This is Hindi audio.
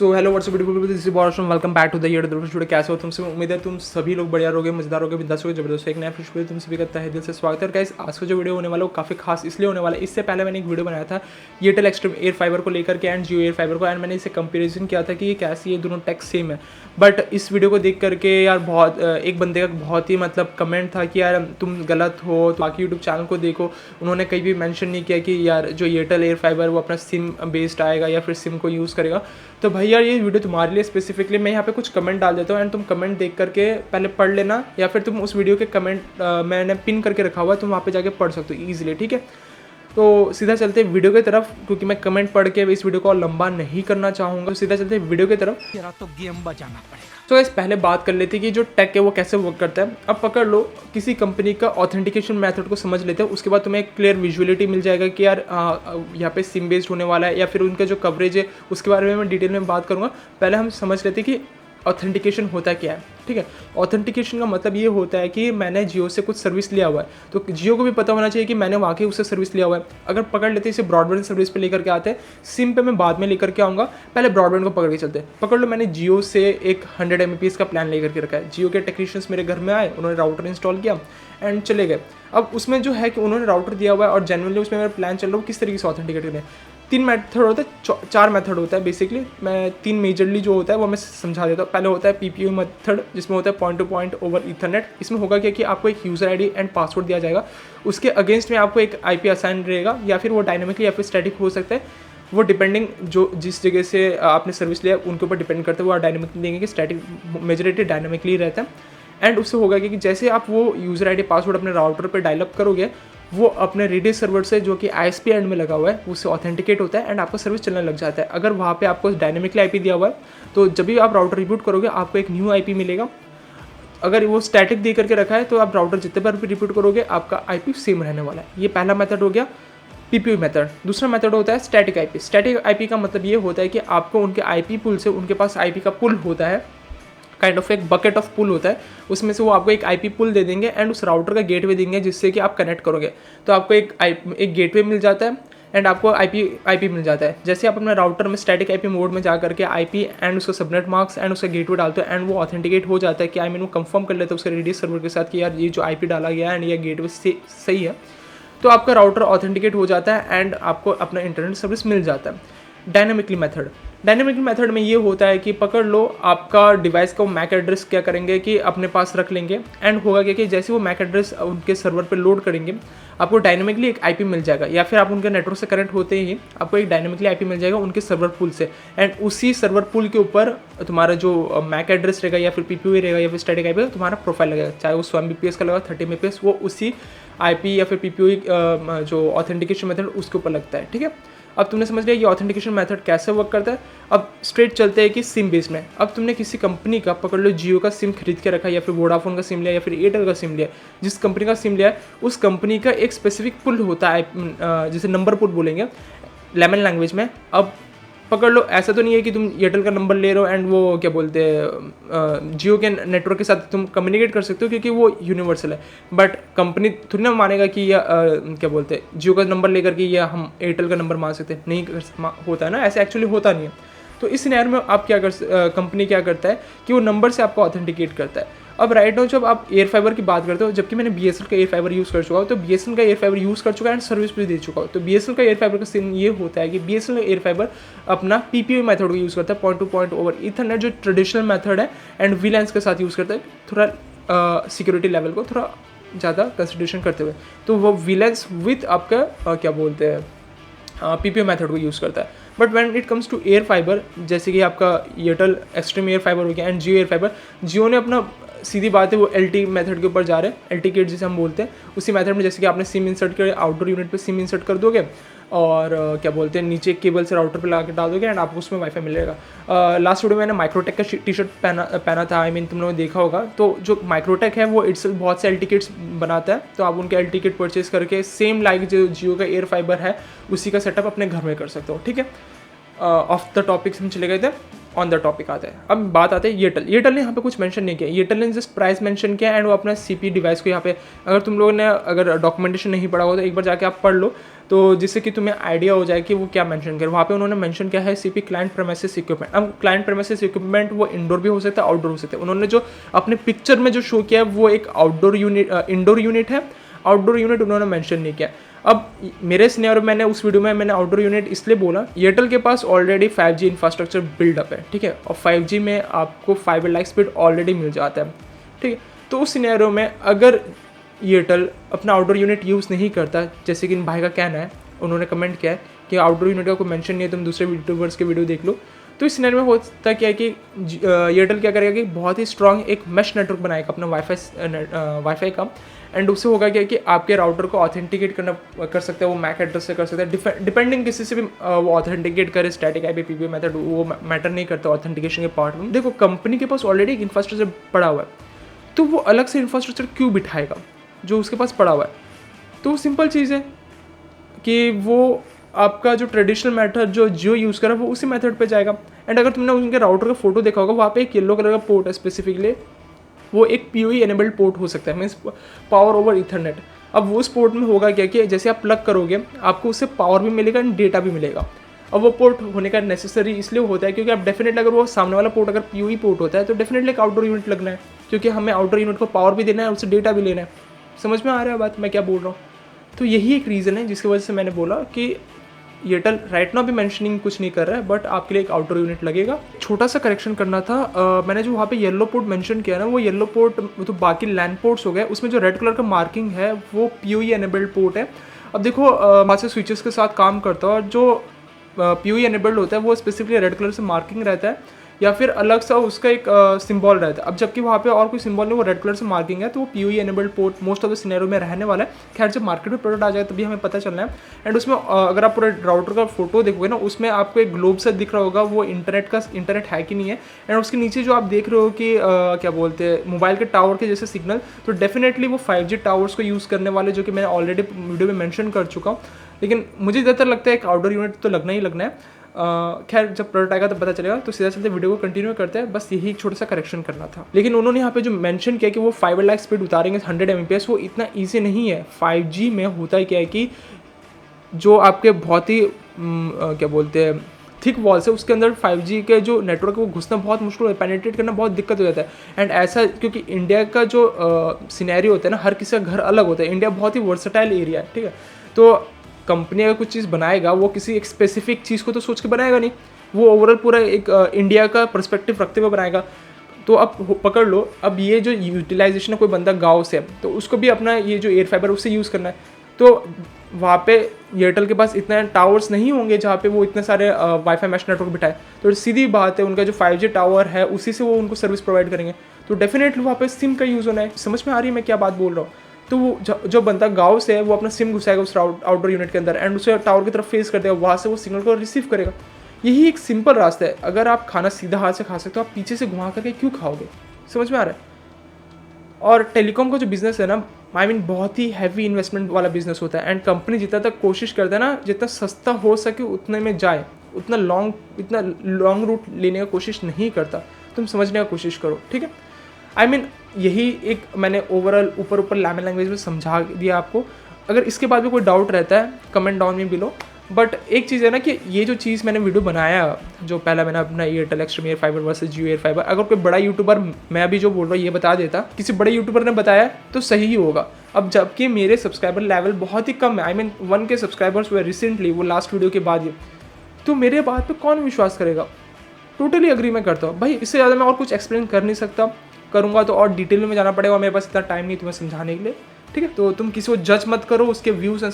तो hello what's up video this is बॉर्शन welcome back to the year video. कैसे हो तुमसे? उम्मीद है तुम सभी लोग बढ़िया रहोगे, मजेदार होगे, बिंदास होगे, जबरदस्त। एक नया वीडियो तुम सभी का है दिल से स्वागत है। और गाइस आज का जो वीडियो होने वाला है वो काफ़ी खास इसलिए होने वाला है, इससे पहले मैंने एक वीडियो बनाया था एयरटेल एक्सट्रीम एयर फाइबर को लेकर के एंड जियो एयर फाइबर को, एंड मैंने इसे कंपेरिजन किया था कि ये कैसी, ये दोनों टेक सेम है। बट इस वीडियो को देख करके यार बहुत एक बंदे का बहुत ही मतलब कमेंट था कि यार तुम गलत हो, तो बाकी यूट्यूब चैनल को देखो। उन्होंने कहीं भी मेंशन नहीं किया कि यार जो एयरटेल एयर फाइबर वो अपना सिम बेस्ड आएगा या फिर सिम को यूज़ करेगा। तो भाई यार ये वीडियो तुम्हारे लिए स्पेसिफिकली, मैं यहाँ पे कुछ कमेंट डाल देता हूँ एंड तुम कमेंट देख करके पहले पढ़ लेना, या फिर तुम उस वीडियो के कमेंट मैंने पिन करके रखा हुआ है, तुम वहाँ पे जाके पढ़ सकते हो ईजिली। ठीक है, तो सीधा चलते वीडियो की तरफ, क्योंकि मैं कमेंट पढ़ के इस वीडियो को और लंबा नहीं करना चाहूँगा। तो सीधा चलते वीडियो की तरफ। तो गेम बजाना पड़ेगा। तो इस पहले बात कर लेते हैं कि जो टेक है वो कैसे वर्क करता है। अब पकड़ लो, किसी कंपनी का ऑथेंटिकेशन मेथड को समझ लेते हैं, उसके बाद तुम्हें एक क्लियर विजुअलिटी मिल जाएगा कि यार यहाँ पे सिम बेस्ड होने वाला है या फिर उनका जो कवरेज है उसके बारे में मैं डिटेल में बात करूँगा। पहले हम समझ लेते हैं कि ऑथेंटिकेशन होता क्या है। ठीक है, ऑथेंटिकेशन का मतलब ये होता है कि मैंने जियो से कुछ सर्विस लिया हुआ है, तो जियो को भी पता होना चाहिए कि मैंने वाकई उससे सर्विस लिया हुआ है। अगर पकड़ लेते इसे ब्रॉडबैंड सर्विस पे लेकर के आते हैं, सिम पे मैं बाद में लेकर के आऊँगा, पहले ब्रॉडबैंड को पकड़ के चलते हैं। पकड़ लो, मैंने जियो से एक 100 Mbps का प्लान लेकर के रखा है। जियो के टेक्नीशियंस मेरे घर में आए, उन्होंने राउटर इंस्टॉल किया एंड चले गए। अब उसमें जो है कि उन्होंने राउटर दिया हुआ है और जेन्युइनली उसमें मेरा प्लान चल रहा है किस तरीके से ऑथेंटिकेट करें। 3 मेथड होता है, 4 मेथड होता है बेसिकली। मैं 3 मेजरली जो होता है वो मैं समझा देता हूँ। पहले होता है PPU मेथड, जिसमें होता है point two point over Ethernet. इसमें होगा क्या कि आपको एक यूज़र आईडी एंड पासवर्ड दिया जाएगा, उसके अगेंस्ट में आपको एक IP असाइन रहेगा, या फिर वो डायनामिकली या फिर स्टैटिक हो सकता है। वो डिपेंडिंग जो जिस जगह से आपने सर्विस लिया उनके ऊपर डिपेंड करता है। वो डायनामिकली देंगे कि स्टैटिक मेजॉरिटी डायनामिकली रहता है। एंड उससे होगा कि जैसे आप वो यूज़र आईडी पासवर्ड अपने राउटर पे डायल अप करोगे, वो अपने रेडियस सर्वर से जो कि ISP एंड में लगा हुआ है उससे ऑथेंटिकेट होता है एंड आपका सर्विस चलने लग जाता है। अगर वहाँ पे आपको डायनेमिकली IP दिया हुआ है तो जब भी आप राउटर रिबूट करोगे आपको एक न्यू IP मिलेगा। अगर वो स्टैटिक दे करके रखा है तो आप राउटर जितने बार भी रिपीट करोगे आपका IP सेम रहने वाला है। ये पहला मेथड हो गया PPU मेथड। दूसरा मेथड होता है स्टैटिक IP। स्टैटिक IP का मतलब ये होता है कि आपको उनके IP पुल से, उनके पास IP का पुल होता है, काइंड ऑफ एक बकेट ऑफ पुल होता है, उसमें से वो आपको एक IP पुल दे देंगे एंड उस राउटर का गेटवे देंगे जिससे कि आप कनेक्ट करोगे। तो आपको एक गेटवे मिल जाता है एंड आपको IP मिल जाता है। जैसे आप अपने राउटर में स्टैटिक IP मोड में जा करके IP एंड उसका सबनेट मार्क्स एंड उसका गेटवे डालते हो एंड वो ऑथेंटिकेट हो जाता है कि वो कंफर्म कर लेते हैं उसके रेडियस सर्वर के साथ कि यार ये जो IP डाला गया है एंड ये गेटवे सही है, तो आपका राउटर ऑथेंटिकेट हो जाता है एंड आपको अपना इंटरनेट सर्विस मिल जाता है। डायनामिकली मेथड में ये होता है कि पकड़ लो, आपका डिवाइस का मैक एड्रेस क्या करेंगे कि अपने पास रख लेंगे एंड होगा क्या कि जैसे वो मैक एड्रेस उनके सर्वर पे लोड करेंगे आपको डायनामिकली एक IP मिल जाएगा, या फिर आप उनके नेटवर्क से कनेक्ट होते ही आपको एक डायनामिकली IP मिल जाएगा उनके सर्वर पुल से। एंड उसी सर्वर पुल के ऊपर तुम्हारा जो मैक एड्रेस रहेगा या फिर PPU रहेगा या फिर स्टैटिक IP तुम्हारा प्रोफाइल लगेगा, चाहे वो 100 Mbps का लगा 30 Mbps, वो उसी IP या फिर PPU जो ऑथेंटिकेशन मेथड उसके ऊपर लगता है। ठीक है, अब तुमने समझ लिया ये ऑथेंटिकेशन मेथड कैसे वर्क करता है। अब स्ट्रेट चलते हैं कि सिम बेस में। अब तुमने किसी कंपनी का, पकड़ लो जियो का सिम खरीद के रखा है या फिर वोडाफोन का सिम लिया या फिर एयरटेल का सिम लिया, जिस कंपनी का सिम लिया है उस कंपनी का एक स्पेसिफिक पुल होता है, जिसे नंबर पुल बोलेंगे लेमन लैंग्वेज में। अब पकड़ लो, ऐसा तो नहीं है कि तुम एयरटेल का नंबर ले रहे हो एंड वो क्या बोलते हैं जियो के नेटवर्क के साथ तुम कम्युनिकेट कर सकते हो क्योंकि वो यूनिवर्सल है। बट कंपनी थोड़ी ना मानेगा कि यह क्या बोलते हैं जियो का नंबर लेकर के या हम एयरटेल का नंबर मान सकते हैं, नहीं होता है ना, ऐसे एक्चुअली होता नहीं है। तो इस सिनेरियो में आप कंपनी क्या करता है कि वो नंबर से आपको ऑथेंटिकेट करता है। अब राइट नाउ जब आप एयर फाइबर की बात करते हो, जबकि मैंने BSNL का एयर फाइबर यूज़ कर चुका हूँ, तो BSNL का एयर फाइबर यूज़ कर चुका है एंड सर्विस भी दे चुका हूँ। तो BSNL का एयर फाइबर का सीन ये होता है कि BSNL एयर फाइबर अपना PPU मेथड को यूज़ करता है, point two point over Ethernet, जो ट्रेडिशनल मेथड है, एंड VLANs के साथ यूज़ करता है, थोड़ा सिक्योरिटी लेवल को थोड़ा ज़्यादा कंसिडरेशन करते हुए। तो वो VLANs विथ आपका क्या बोलते हैं PPU मेथड को यूज़ करता है। But when it comes to air fiber, जैसे कि आपका एयरटेल एक्सट्रीम एयर फाइबर हो गया and Jio air fiber, Jio ने अपना सीधी बात है वो LT मेथड के ऊपर जा रहे हैं, LT किट जिसे हम बोलते हैं। उसी मेथड में जैसे कि आपने सिम इंसर्ट कर, आउटडोर यूनिट पे सिम इंसर्ट कर दोगे और क्या बोलते हैं नीचे केबल से राउटर पे लगा के डाल दोगे एंड आपको उसमें वाईफाई मिलेगा। लास्ट वीडियो में मैंने माइक्रोटेक का टी-शर्ट पहना था, तुम लोगों ने देखा होगा। तो जो माइक्रोटेक है वो इट्स बहुत से LT किट्स बनाता है, तो आप उनके LT किट परचेज करके सेम लाइक जो जियो का एयर फाइबर है उसी का सेटअप अपने घर में कर सकते हो। ठीक है, ऑफ द टॉपिक्स हम चले गए थे। ऑन द टॉपिक आता है। अब बात आते हैं एयरटेल ने यहाँ पे कुछ मेंशन नहीं किया। एयरटेल ने जस्ट प्राइस मेंशन किया एंड वो अपना सीपी डिवाइस को यहाँ पे, अगर तुम लोगों ने अगर डॉक्यूमेंटेशन नहीं पढ़ा हो तो एक बार जाके आप पढ़ लो, तो जिससे कि तुम्हें आइडिया हो जाए कि वो क्या मेंशन करे। वहाँ पे उन्होंने मेंशन किया है सीपी क्लाइंट प्रेमिसेस इक्विपमेंट। अब क्लाइंट प्रेमिसेस इक्विपमेंट वो इंडोर भी हो सकता है, आउटडोर हो सकता है। उन्होंने जो अपने पिक्चर में जो शो किया है वो एक आउटडोर यूनिट, इंडोर यूनिट है, आउटडोर यूनिट उन्होंने मेंशन नहीं किया। अब मेरे सिनेरियो मैंने उस वीडियो में मैंने आउटडोर यूनिट इसलिए बोला, एयरटेल के पास ऑलरेडी 5G इंफ्रास्ट्रक्चर बिल्डअप है, ठीक है, और 5G में आपको फाइबर लाइक स्पीड ऑलरेडी मिल जाता है, ठीक है। तो उस सिनेरियो में अगर एयरटेल अपना आउटडोर यूनिट यूज़ नहीं करता, जैसे कि इन भाई का कहना है, उन्होंने कमेंट किया है कि आउटडोर यूनिट का कोई मेंशन नहीं है, तुम दूसरे यूट्यूबर्स के वीडियो देख लो, तो इस सिनेरियो में होता क्या है कि एयरटेल क्या करेगा कि बहुत ही स्ट्रॉन्ग एक मैश नेटवर्क बनाएगा अपना वाईफाई का, एंड उससे होगा क्या कि आपके राउटर को ऑथेंटिकेट कर सकता है, वो मैक एड्रेस से कर सकता है, डिपेंडिंग किसी से भी वो ऑथेंटिकेट करे, स्टैटिक आईपी पीपी मेथड वो मैटर नहीं करता ऑथेंटिकेशन के पार्ट में। देखो कंपनी के पास ऑलरेडी एक इंफ्रास्ट्रक्चर पड़ा हुआ है, तो वो अलग से इंफ्रास्ट्रक्चर क्यों बिठाएगा जो उसके पास पड़ा हुआ है। तो सिंपल चीज़ है कि वो आपका जो ट्रेडिशनल मेथड जो जियो यूज़ करा वो उसी मेथड पे जाएगा। एंड अगर तुमने उनके राउटर का फोटो देखा होगा, वहाँ पे एक येलो कलर का पोर्ट है स्पेसिफिकली, वो एक PoE एनेबल्ड पोर्ट हो सकता है, मीन्स पावर ओवर ईथरनेट। अब वो उस पोर्ट में होगा क्या कि जैसे आप प्लग करोगे आपको उससे पावर भी मिलेगा एंड डेटा भी मिलेगा। अब वो पोर्ट होने का नेसेसरी इसलिए होता है क्योंकि आप डेफिनेटली अगर वो सामने वाला पोर्ट अगर PoE पोर्ट होता है तो डेफिनेटली एक आउटडोर यूनिट लगना है, क्योंकि हमें आउटडोर यूनिट को पावर भी देना है, उससे डेटा भी लेना है। समझ में आ रहा है बात मैं क्या बोल रहा हूँ? तो यही एक रीज़न है जिसकी वजह से मैंने बोला कि एयरटेल राइट नाउ भी मेंशनिंग कुछ नहीं कर रहा है, बट आपके लिए एक आउटडोर यूनिट लगेगा। छोटा सा करेक्शन करना था, मैंने जो वहाँ पे येलो पोर्ट मेंशन किया ना, वो येलो पोर्ट तो बाकी लैंड पोर्ट्स हो गए, उसमें जो रेड कलर का मार्किंग है वो PoE एनेबल्ड पोर्ट है। अब देखो वहाँ से स्विचेस के साथ काम करता है, और जो PoE एनेबल्ड होता है वो स्पेसिफिकली रेड कलर से मार्किंग रहता है या फिर अलग सा उसका एक सिंबल रहता है। अब जबकि वहाँ पे और कोई सिंबल नहीं, वो रेड कलर से मार्किंग है, तो वो PoE enabled port most of the scenario में रहने वाला है। खैर जब मार्केट में प्रोडक्ट आ जाए तभी हमें पता चलना है। एंड उसमें अगर आप पूरे राउटर का फोटो देखोगे ना, उसमें आपको एक ग्लोब सा दिख रहा होगा, वो इंटरनेट है कि नहीं है। एंड उसके नीचे जो आप देख रहे हो कि क्या बोलते हैं मोबाइल के टावर के जैसे सिग्नल, तो डेफिनेटली वो 5G टावर्स को यूज़ करने वाले, जो कि मैंने ऑलरेडी वीडियो में मैंशन कर चुका हूँ। लेकिन मुझे ज़्यादातर लगता है एक आउटडोर यूनिट तो लगना ही लगना है। खैर जब प्रोडक्ट आएगा तो पता चलेगा। तो सीधा चलते वीडियो को कंटिन्यू करते हैं, बस यही एक छोटा सा करेक्शन करना था। लेकिन उन्होंने यहाँ पे जो मेंशन किया कि वो फाइबर लाइक स्पीड उतारेंगे 100 Mbps, वो इतना ईजी नहीं है। 5G में होता है क्या है कि जो आपके बहुत ही क्या बोलते हैं थिक वॉल्स है, उसके अंदर 5G के जो नेटवर्क है वो घुसना बहुत मुश्किल है, पेनिट्रेट करना बहुत दिक्कत हो जाता है। एंड ऐसा क्योंकि इंडिया का जो सिनेरियो होता है ना, हर किसी का घर अलग होता है। इंडिया बहुत ही वर्सेटाइल एरिया है, ठीक है। तो कंपनी अगर कुछ चीज़ बनाएगा वो किसी एक स्पेसिफिक चीज़ को तो सोच के बनाएगा नहीं, वो ओवरऑल पूरा एक इंडिया का पर्सपेक्टिव रखते हुए बनाएगा। तो अब पकड़ लो, अब ये जो यूटिलाइजेशन है, कोई बंदा गाँव से तो उसको भी अपना ये जो एयर फाइबर उससे यूज़ करना है, तो वहाँ पे एयरटेल के पास इतना टावर्स नहीं होंगे जहाँ पे वो इतने सारे वाईफाई मैश नेटवर्क बिठाए। तो सीधी बात है, उनका जो 5G टावर है उसी से वो उनको सर्विस प्रोवाइड करेंगे, तो डेफिनेटली वहाँ पे सिम का यूज़ होना है। समझ में आ रही है मैं क्या बात बोल रहा हूँ? तो वो जो बंदा गाँव से है वो अपना सिम घुसाएगा उस आउटडोर यूनिट के अंदर एंड उसे टावर की तरफ फेस कर देगा, वहाँ से वो सिग्नल को रिसीव करेगा। यही एक सिंपल रास्ता है। अगर आप खाना सीधा हाथ से खा सकते हो, आप पीछे से घुमा करके क्यों खाओगे? समझ में आ रहा है? और टेलीकॉम का जो बिज़नेस है ना, आई मीन बहुत ही हैवी इन्वेस्टमेंट वाला बिजनेस होता है। एंड कंपनी जितना तक कोशिश करता है ना, जितना सस्ता हो सके उतने में जाए, इतना लॉन्ग रूट लेने का कोशिश नहीं करता। तुम समझने का कोशिश करो, ठीक है? आई मीन यही एक मैंने ओवरऑल ऊपर लैमन लैंग्वेज में समझा दिया आपको। अगर इसके बाद भी कोई डाउट रहता है कमेंट डाउन में बिलो। बट एक चीज़ है ना कि ये जो चीज़ मैंने वीडियो बनाया, जो पहला मैंने अपना Airtel Xstream air Fiber versus Jio air Fiber, अगर कोई बड़ा यूट्यूबर, मैं अभी जो बोल रहा हूँ ये बता देता, किसी बड़े यूट्यूबर ने बताया तो सही ही होगा। अब जबकि मेरे सब्सक्राइबर लेवल बहुत ही कम है, आई मीन 1K सब्सक्राइबर्स हुए रिसेंटली, वो लास्ट वीडियो के बाद ही, तो मेरे बात पे कौन विश्वास करेगा? टोटली अग्री मैं करता हूँ भाई। इससे ज़्यादा मैं और कुछ एक्सप्लेन कर नहीं सकता, करूँगा तो और डिटेल में जाना पड़ेगा, मेरे पास इतना टाइम नहीं तुम्हें समझाने के लिए, ठीक है? तो तुम किसी को जज मत करो उसके व्यूज़ एंड